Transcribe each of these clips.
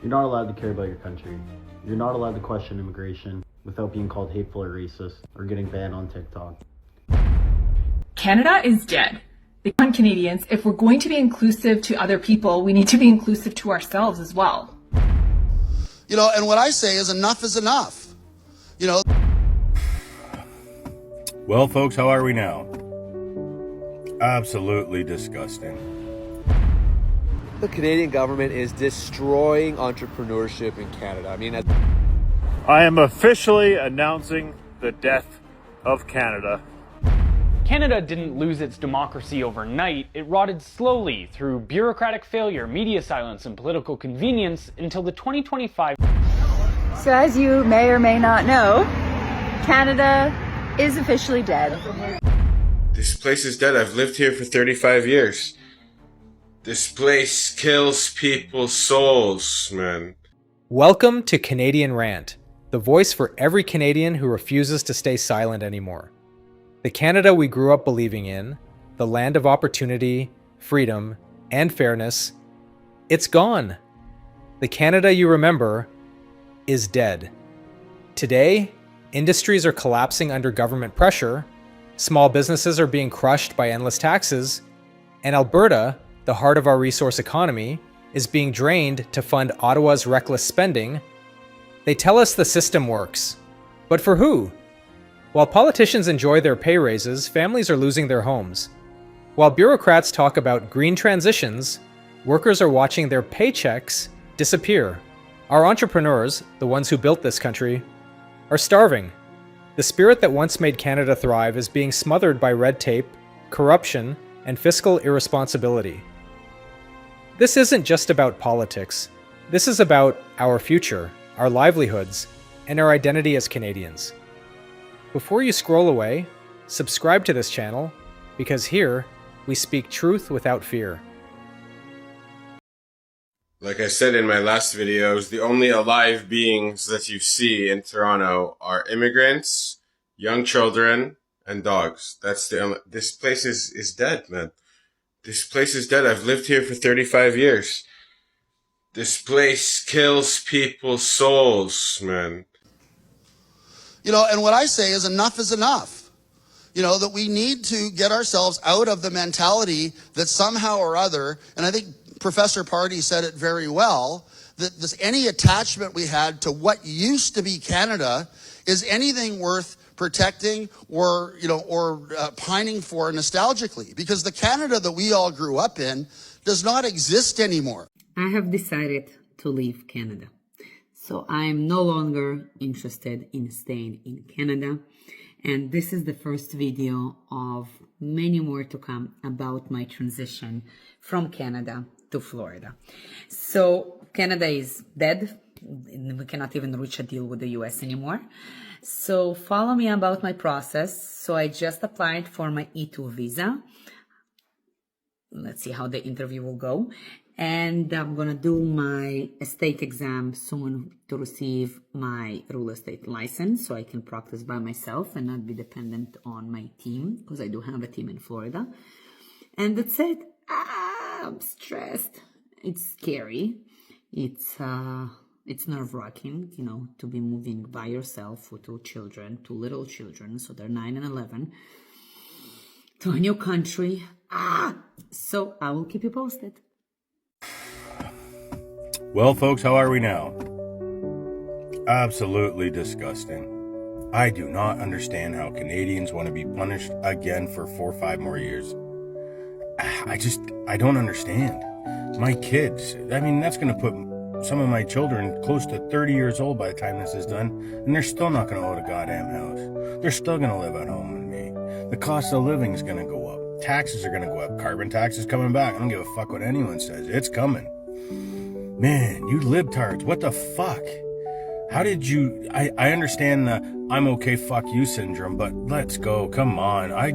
You're not allowed to care about your country. You're not allowed to question immigration without being called hateful or racist or getting banned on TikTok. Canada is dead. On Canadians, if we're going to be inclusive to other people, we need to be inclusive to ourselves as well. You know, and what I say is enough. You know. Well, folks, how are we now? Absolutely disgusting. The Canadian government is destroying entrepreneurship in Canada. I mean, I am officially announcing the death of Canada. Canada didn't lose its democracy overnight. It rotted slowly through bureaucratic failure, media silence, and political convenience until the 2025. So as you may or may not know, Canada is officially dead. This place is dead. I've lived here for 35 years. This place kills people's souls, man. Welcome to Canadian Rant, the voice for every Canadian who refuses to stay silent anymore. The Canada we grew up believing in, the land of opportunity, freedom, and fairness, it's gone. The Canada you remember is dead. Today, industries are collapsing under government pressure, small businesses are being crushed by endless taxes, and Alberta, the heart of our resource economy, is being drained to fund Ottawa's reckless spending. They tell us the system works. But for who? While politicians enjoy their pay raises, families are losing their homes. While bureaucrats talk about green transitions, workers are watching their paychecks disappear. Our entrepreneurs, the ones who built this country, are starving. The spirit that once made Canada thrive is being smothered by red tape, corruption, and fiscal irresponsibility. This isn't just about politics. This is about our future, our livelihoods, and our identity as Canadians. Before you scroll away, subscribe to this channel, because here, we speak truth without fear. Like I said in my last videos, the only alive beings that you see in Toronto are immigrants, young children, and dogs. This place is dead, man. This place is dead. I've lived here for 35 years. This place kills people's souls, man. You know, and what I say is enough. You know, that we need to get ourselves out of the mentality that somehow or other, and I think Professor Party said it very well, that any attachment we had to what used to be Canada is anything worth protecting or pining for nostalgically, because the Canada that we all grew up in does not exist anymore. I have decided to leave Canada. So I'm no longer interested in staying in Canada. And this is the first video of many more to come about my transition from Canada to Florida. So Canada is dead. We cannot even reach a deal with the US anymore. So follow me about my process. So I just applied for my E2 visa. Let's see how the interview will go. And I'm going to do my estate exam soon to receive my real estate license so I can practice by myself and not be dependent on my team, because I do have a team in Florida. And that's it. I'm stressed. It's scary. It's nerve-wracking, you know, to be moving by yourself with two little children, so they're 9 and 11, to a new country. So I will keep you posted. Well, folks, how are we now? Absolutely disgusting. I do not understand how Canadians want to be punished again for 4 or 5 more years. I don't understand. My kids, I mean, that's going to put some of my children close to 30 years old by the time this is done, and they're still not going to own a goddamn house. They're still going to live at home with me. The cost of living is going to go up. Taxes are going to go up. Carbon tax is coming back. I don't give a fuck what anyone says. It's coming. Man, you libtards, what the fuck? How did you... I understand the I'm okay, fuck you syndrome, but let's go, come on. I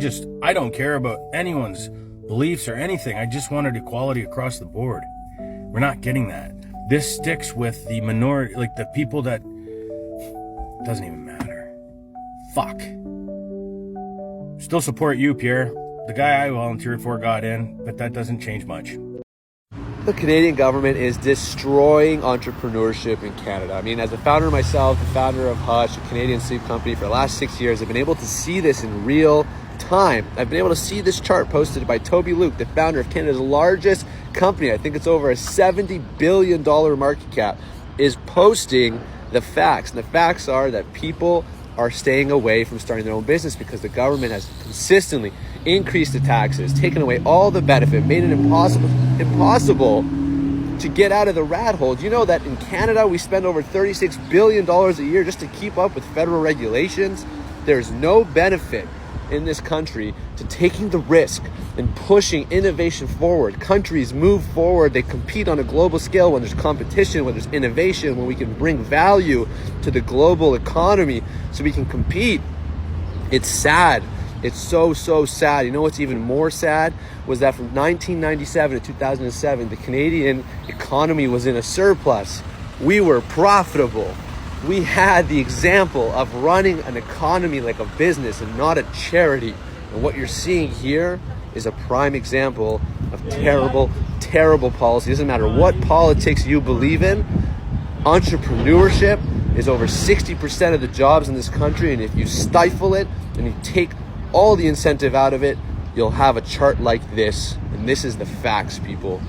don't care about anyone's beliefs or anything. I just wanted equality across the board. We're not getting that. This sticks with the minority, like the people that... Doesn't even matter. Fuck. Still support you, Pierre. The guy I volunteered for got in, but that doesn't change much. The Canadian government is destroying entrepreneurship in Canada. I mean, as a founder myself, the founder of Hush, a Canadian sleep company, for the last 6 years, I've been able to see this in real time. I've been able to see this chart posted by Toby Luke, the founder of Canada's largest company. I think it's over a $70 billion market cap, is posting the facts. And the facts are that people are staying away from starting their own business because the government has consistently increased the taxes, taken away all the benefit, made it impossible to get out of the rat hole. Do you know that in Canada we spend over $36 billion a year just to keep up with federal regulations? There's no benefit in this country to taking the risk and pushing innovation forward. Countries move forward, they compete on a global scale when there's competition, when there's innovation, when we can bring value to the global economy so we can compete. It's sad. It's so sad. You know what's even more sad was that from 1997 to 2007, the Canadian economy was in a surplus. We were profitable. We had the example of running an economy like a business and not a charity. And what you're seeing here is a prime example of terrible policy. It doesn't matter what politics you believe in. Entrepreneurship is over 60% of the jobs in this country. And if you stifle it and you take all the incentive out of it, you'll have a chart like this. And this is the facts, people.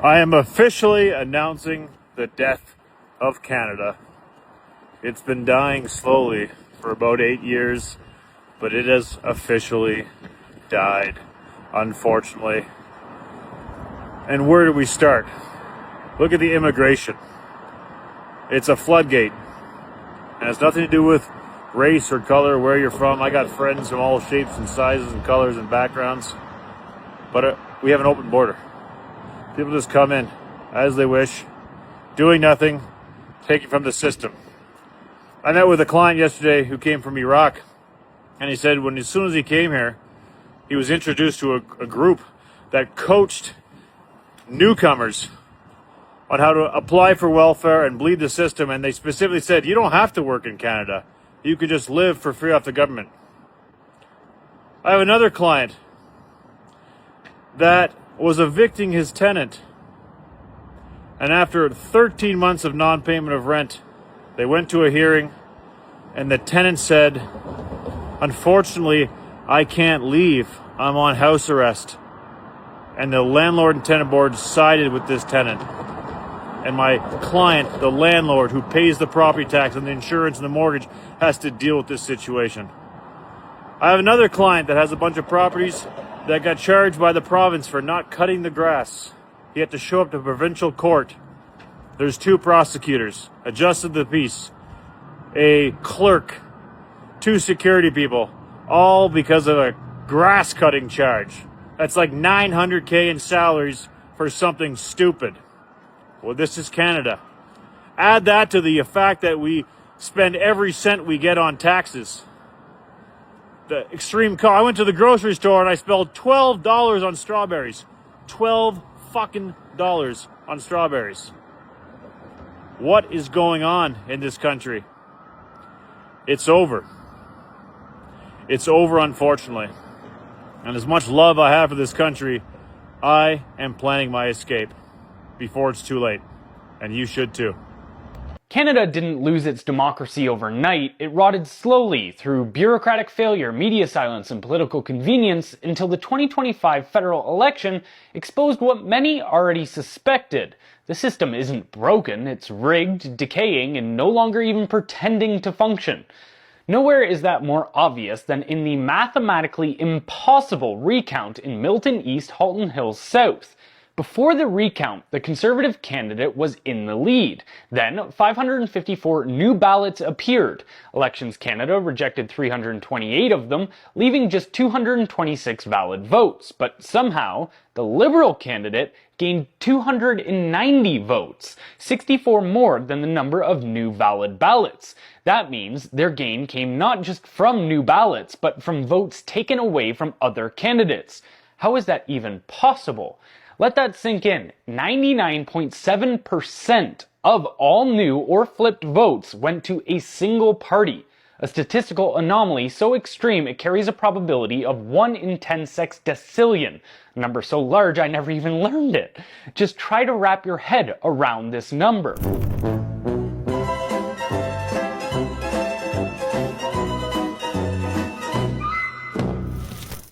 I am officially announcing the death of Canada. It's been dying slowly for about 8 years, but it has officially died, unfortunately. And where do we start? Look at the immigration. It's a floodgate. And it's nothing to do with race or color, where you're from. I got friends from all shapes and sizes and colors and backgrounds. But we have an open border. People just come in as they wish, doing nothing, taking from the system. I met with a client yesterday who came from Iraq, and he said as soon as he came here, he was introduced to a group that coached newcomers on how to apply for welfare and bleed the system, and they specifically said, you don't have to work in Canada. You could just live for free off the government. I have another client that was evicting his tenant, and after 13 months of non-payment of rent, they went to a hearing, and the tenant said, unfortunately, I can't leave. I'm on house arrest. And the landlord and tenant board sided with this tenant. And my client, the landlord who pays the property tax and the insurance and the mortgage, has to deal with this situation. I have another client that has a bunch of properties that got charged by the province for not cutting the grass. He had to show up to provincial court. There's 2 prosecutors, a justice of the peace, a clerk, 2 security people, all because of a grass cutting charge. That's like $900K in salaries for something stupid. Well, this is Canada. Add that to the fact that we spend every cent we get on taxes. The extreme cost. I went to the grocery store and I spent $12 on strawberries. $12 fucking dollars on strawberries. What is going on in this country? It's over. It's over, unfortunately. And as much love I have for this country, I am planning my escape before it's too late. And you should too. Canada didn't lose its democracy overnight. It rotted slowly through bureaucratic failure, media silence, and political convenience until the 2025 federal election exposed what many already suspected. The system isn't broken, it's rigged, decaying, and no longer even pretending to function. Nowhere is that more obvious than in the mathematically impossible recount in Milton East, Halton Hills South. Before the recount, the Conservative candidate was in the lead. Then, 554 new ballots appeared. Elections Canada rejected 328 of them, leaving just 226 valid votes. But somehow, the Liberal candidate gained 290 votes, 64 more than the number of new valid ballots. That means their gain came not just from new ballots, but from votes taken away from other candidates. How is that even possible? Let that sink in. 99.7% of all new or flipped votes went to a single party. a statistical anomaly so extreme it carries a probability of 1 in 10 sextillion, a number so large I never even learned it. Just try to wrap your head around this number.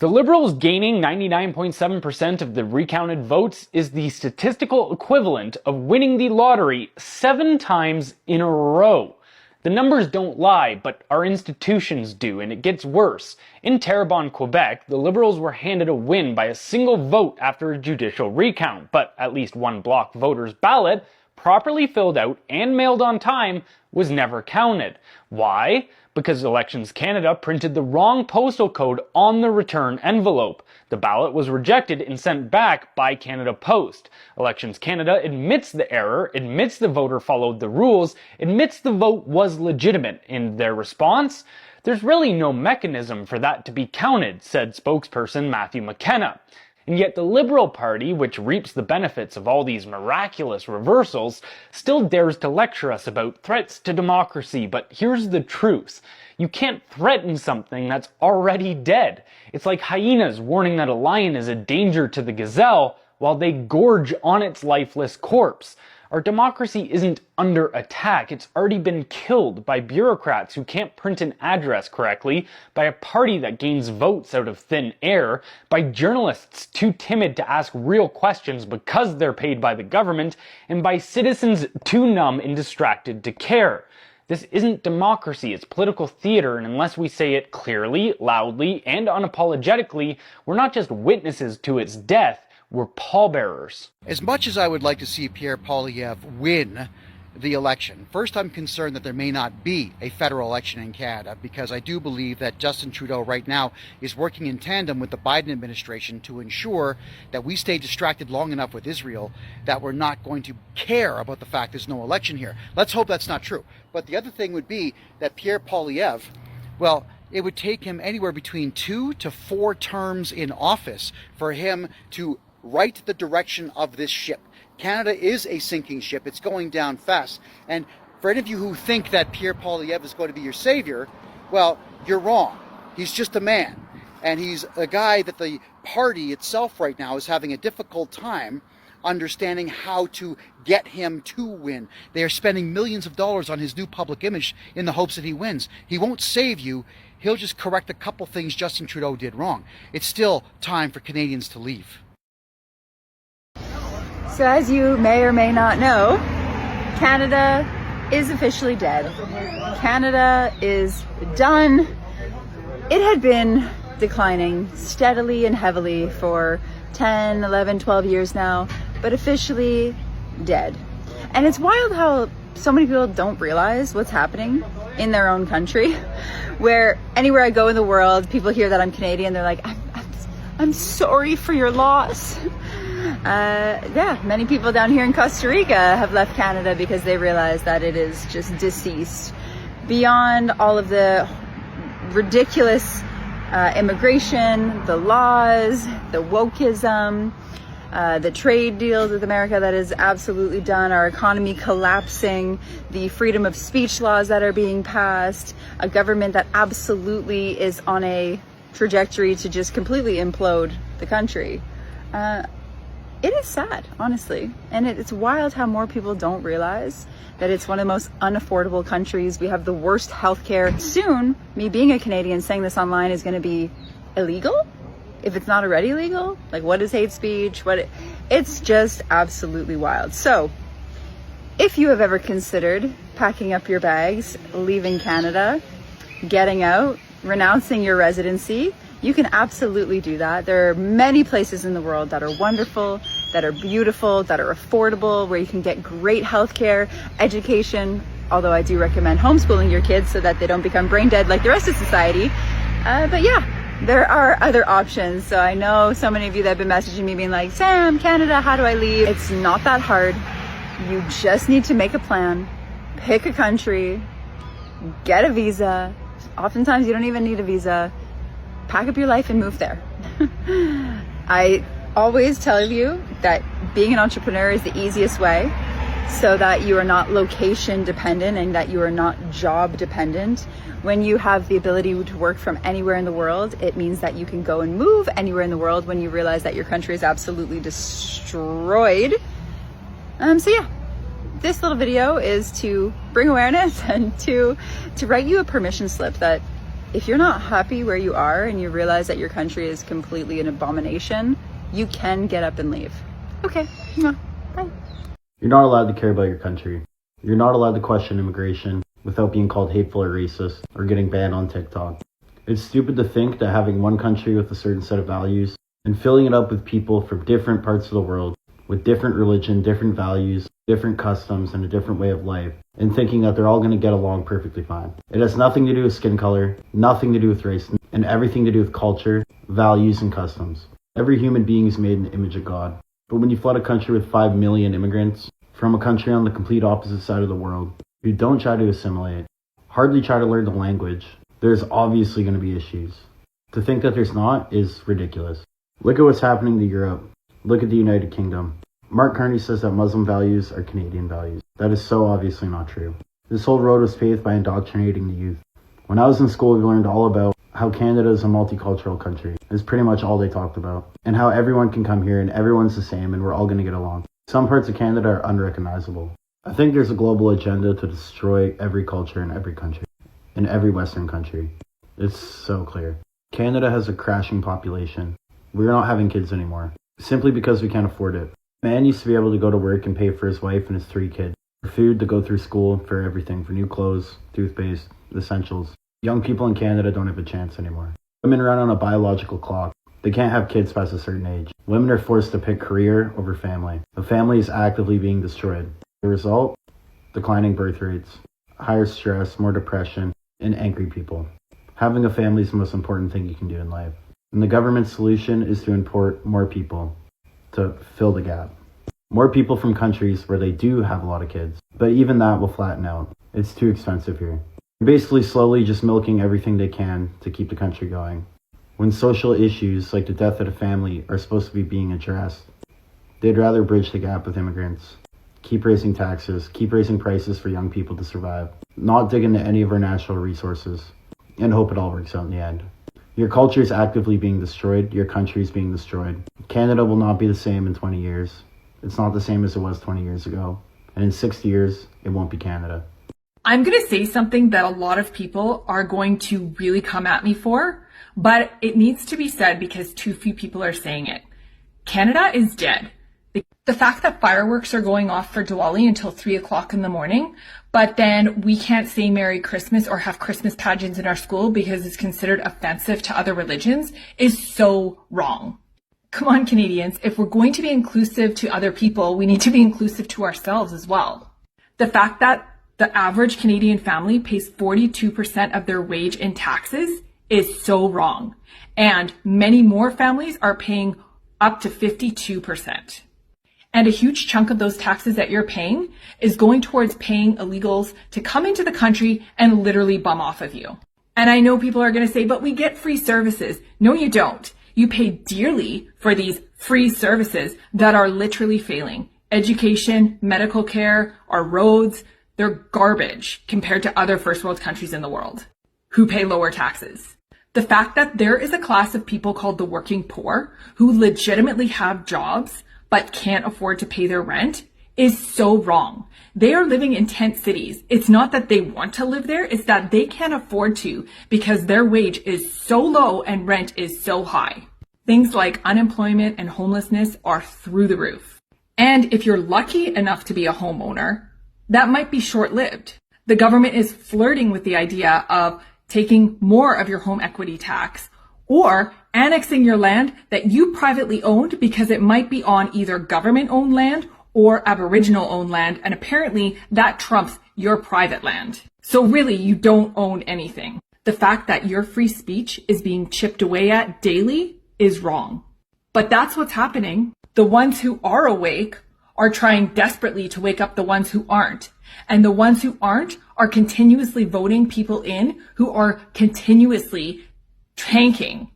The Liberals gaining 99.7% of the recounted votes is the statistical equivalent of winning the lottery 7 times in a row. The numbers don't lie, but our institutions do, and it gets worse. In Terrebonne, Quebec, the Liberals were handed a win by a single vote after a judicial recount, but at least one block voter's ballot, properly filled out and mailed on time, was never counted. Why? Because Elections Canada printed the wrong postal code on the return envelope. The ballot was rejected and sent back by Canada Post. Elections Canada admits the error, admits the voter followed the rules, admits the vote was legitimate. In their response, there's really no mechanism for that to be counted, said spokesperson Matthew McKenna. And yet the Liberal Party, which reaps the benefits of all these miraculous reversals, still dares to lecture us about threats to democracy. But here's the truth. You can't threaten something that's already dead. It's like hyenas warning that a lion is a danger to the gazelle while they gorge on its lifeless corpse. Our democracy isn't under attack. It's already been killed by bureaucrats who can't print an address correctly, by a party that gains votes out of thin air, by journalists too timid to ask real questions because they're paid by the government, and by citizens too numb and distracted to care. This isn't democracy, it's political theater, and unless we say it clearly, loudly, and unapologetically, we're not just witnesses to its death, we're pallbearers. As much as I would like to see Pierre Poilievre win the election, first I'm concerned that there may not be a federal election in Canada, because I do believe that Justin Trudeau right now is working in tandem with the Biden administration to ensure that we stay distracted long enough with Israel that we're not going to care about the fact there's no election here. Let's hope that's not true. But the other thing would be that Pierre Poilievre, well, it would take him anywhere between 2 to 4 terms in office for him to right the direction of this ship. Canada is a sinking ship. It's going down fast. And for any of you who think that Pierre Poilievre is going to be your savior, well, you're wrong. He's just a man. And he's a guy that the party itself right now is having a difficult time understanding how to get him to win. They are spending millions of dollars on his new public image in the hopes that he wins. He won't save you. He'll just correct a couple things Justin Trudeau did wrong. It's still time for Canadians to leave. So as you may or may not know, Canada is officially dead. Canada is done. It had been declining steadily and heavily for 10, 11, 12 years now, but officially dead. And it's wild how so many people don't realize what's happening in their own country, where anywhere I go in the world, people hear that I'm Canadian, they're like, I'm sorry for your loss. Yeah, many people down here in Costa Rica have left Canada because they realize that it is just deceased. Beyond all of the ridiculous immigration, the laws, the wokeism, the trade deals with America that is absolutely done, our economy collapsing, the freedom of speech laws that are being passed, a government that absolutely is on a trajectory to just completely implode the country. It is sad, honestly. And it's wild how more people don't realize that it's one of the most unaffordable countries. We have the worst healthcare. Soon, me being a Canadian saying this online is going to be illegal? If it's not already legal? Like, what is hate speech? It's just absolutely wild. So, if you have ever considered packing up your bags, leaving Canada, getting out, renouncing your residency, you can absolutely do that. There are many places in the world that are wonderful, that are beautiful, that are affordable, where you can get great healthcare, education, although I do recommend homeschooling your kids so that they don't become brain dead like the rest of society. But yeah, there are other options. So I know so many of you that have been messaging me being like, Sam, Canada, how do I leave? It's not that hard. You just need to make a plan, pick a country, get a visa. Oftentimes you don't even need a visa. Pack up your life and move there. I always tell you that being an entrepreneur is the easiest way, so that you are not location dependent and that you are not job dependent. When you have the ability to work from anywhere in the world, it means that you can go and move anywhere in the world when you realize that your country is absolutely destroyed. So yeah, this little video is to bring awareness and to write you a permission slip that if you're not happy where you are and you realize that your country is completely an abomination, you can get up and leave. Okay, bye. You're not allowed to care about your country. You're not allowed to question immigration without being called hateful or racist or getting banned on TikTok. It's stupid to think that having one country with a certain set of values and filling it up with people from different parts of the world with different religion, different values, different customs, and a different way of life, and thinking that they're all going to get along perfectly fine. It has nothing to do with skin color, nothing to do with race, and everything to do with culture, values, and customs. Every human being is made in the image of God. But when you flood a country with 5 million immigrants from a country on the complete opposite side of the world, who don't try to assimilate, hardly try to learn the language, there's obviously going to be issues. To think that there's not is ridiculous. Look at what's happening to Europe. Look at the United Kingdom. Mark Carney says that Muslim values are Canadian values. That is so obviously not true. This whole road was paved by indoctrinating the youth. When I was in school, we learned all about how Canada is a multicultural country. It's pretty much all they talked about. And how everyone can come here and everyone's the same and we're all going to get along. Some parts of Canada are unrecognizable. I think there's a global agenda to destroy every culture in every country. In every Western country. It's so clear. Canada has a crashing population. We're not having kids anymore. Simply because we can't afford it. Man used to be able to go to work and pay for his wife and his 3 kids. For food, to go through school, for everything. For new clothes, toothpaste, essentials. Young people in Canada don't have a chance anymore. Women run on a biological clock. They can't have kids past a certain age. Women are forced to pick career over family. The family is actively being destroyed. The result? Declining birth rates, higher stress, more depression, and angry people. Having a family is the most important thing you can do in life. And the government's solution is to import more people to fill the gap. More people from countries where they do have a lot of kids. But even that will flatten out. It's too expensive here. They're basically slowly just milking everything they can to keep the country going. When social issues like the death of a family are supposed to be being addressed, they'd rather bridge the gap with immigrants. Keep raising taxes, keep raising prices for young people to survive, not dig into any of our natural resources, and hope it all works out in the end. Your culture is actively being destroyed, your country is being destroyed. Canada will not be the same in 20 years. It's not the same as it was 20 years ago. And in 60 years, it won't be Canada. I'm going to say something that a lot of people are going to really come at me for, but it needs to be said because too few people are saying it. Canada is dead. The fact that fireworks are going off for Diwali until 3 o'clock in the morning, but then we can't say Merry Christmas or have Christmas pageants in our school because it's considered offensive to other religions is so wrong. Come on, Canadians, if we're going to be inclusive to other people, we need to be inclusive to ourselves as well. The fact that the average Canadian family pays 42% of their wage in taxes is so wrong. And many more families are paying up to 52%. And a huge chunk of those taxes that you're paying is going towards paying illegals to come into the country and literally bum off of you. And I know people are going to say, but we get free services. No, you don't. You pay dearly for these free services that are literally failing. Education, medical care, our roads, they're garbage compared to other first world countries in the world who pay lower taxes. The fact that there is a class of people called the working poor who legitimately have jobs but can't afford to pay their rent is so wrong. They are living in tent cities. It's not that they want to live there, it's that they can't afford to because their wage is so low and rent is so high. Things like unemployment and homelessness are through the roof. And if you're lucky enough to be a homeowner, that might be short-lived. The government is flirting with the idea of taking more of your home equity tax or annexing your land that you privately owned because it might be on either government-owned land or Aboriginal-owned land, and apparently that trumps your private land. So really, you don't own anything. The fact that your free speech is being chipped away at daily is wrong. But that's what's happening. The ones who are awake are trying desperately to wake up the ones who aren't. And the ones who aren't are continuously voting people in who are continuously tanking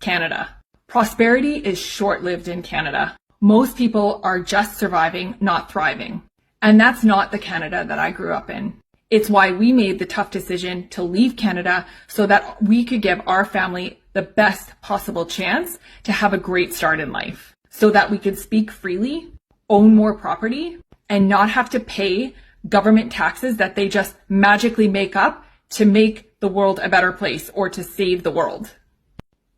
Canada. Prosperity is short-lived in Canada. Most people are just surviving, not thriving. And that's not the Canada that I grew up in. It's why we made the tough decision to leave Canada so that we could give our family the best possible chance to have a great start in life, so that we could speak freely, own more property, and not have to pay government taxes that they just magically make up to make the world a better place or to save the world,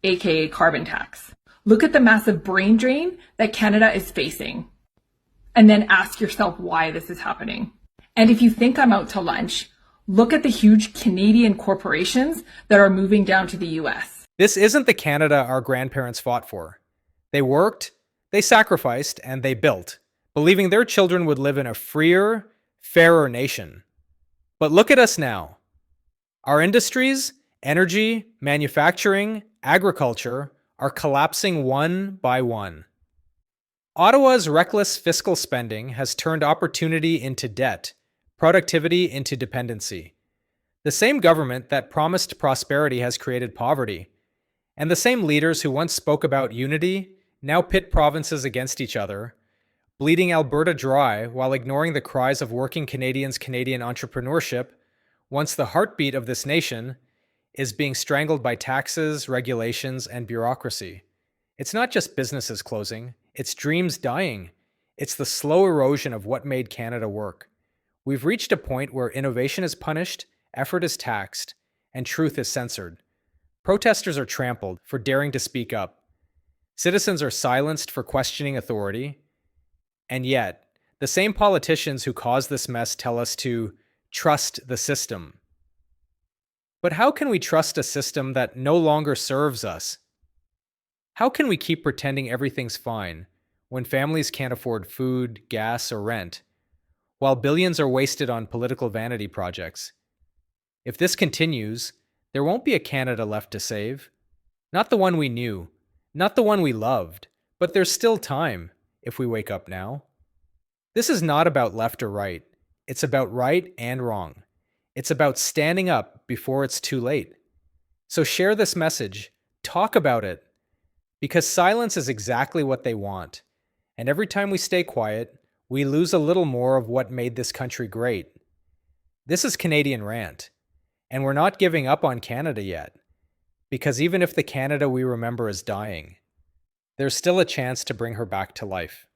aka carbon tax. Look at the massive brain drain that Canada is facing, and then ask yourself why this is happening. And if you think I'm out to lunch, look at the huge Canadian corporations that are moving down to the US. This isn't the Canada our grandparents fought for. They worked, they sacrificed, and they built, believing their children would live in a freer, fairer nation. But look at us now. Our industries, energy, manufacturing, agriculture are collapsing one by one. Ottawa's reckless fiscal spending has turned opportunity into debt, productivity into dependency. The same government that promised prosperity has created poverty, and the same leaders who once spoke about unity now pit provinces against each other, bleeding Alberta dry while ignoring the cries of working Canadians' Canadian entrepreneurship, once the heartbeat of this nation, is being strangled by taxes, regulations, and bureaucracy. It's not just businesses closing, it's dreams dying. It's the slow erosion of what made Canada work. We've reached a point where innovation is punished, effort is taxed, and truth is censored. Protesters are trampled for daring to speak up. Citizens are silenced for questioning authority. And yet, the same politicians who caused this mess tell us to trust the system. But how can we trust a system that no longer serves us? How can we keep pretending everything's fine when families can't afford food, gas, or rent, while billions are wasted on political vanity projects? If this continues, there won't be a Canada left to save. Not the one we knew, not the one we loved, but there's still time if we wake up now. This is not about left or right. It's about right and wrong. It's about standing up before it's too late. So share this message, talk about it, because silence is exactly what they want. And every time we stay quiet, we lose a little more of what made this country great. This is Canadian Rant, and we're not giving up on Canada yet, because even if the Canada we remember is dying, there's still a chance to bring her back to life.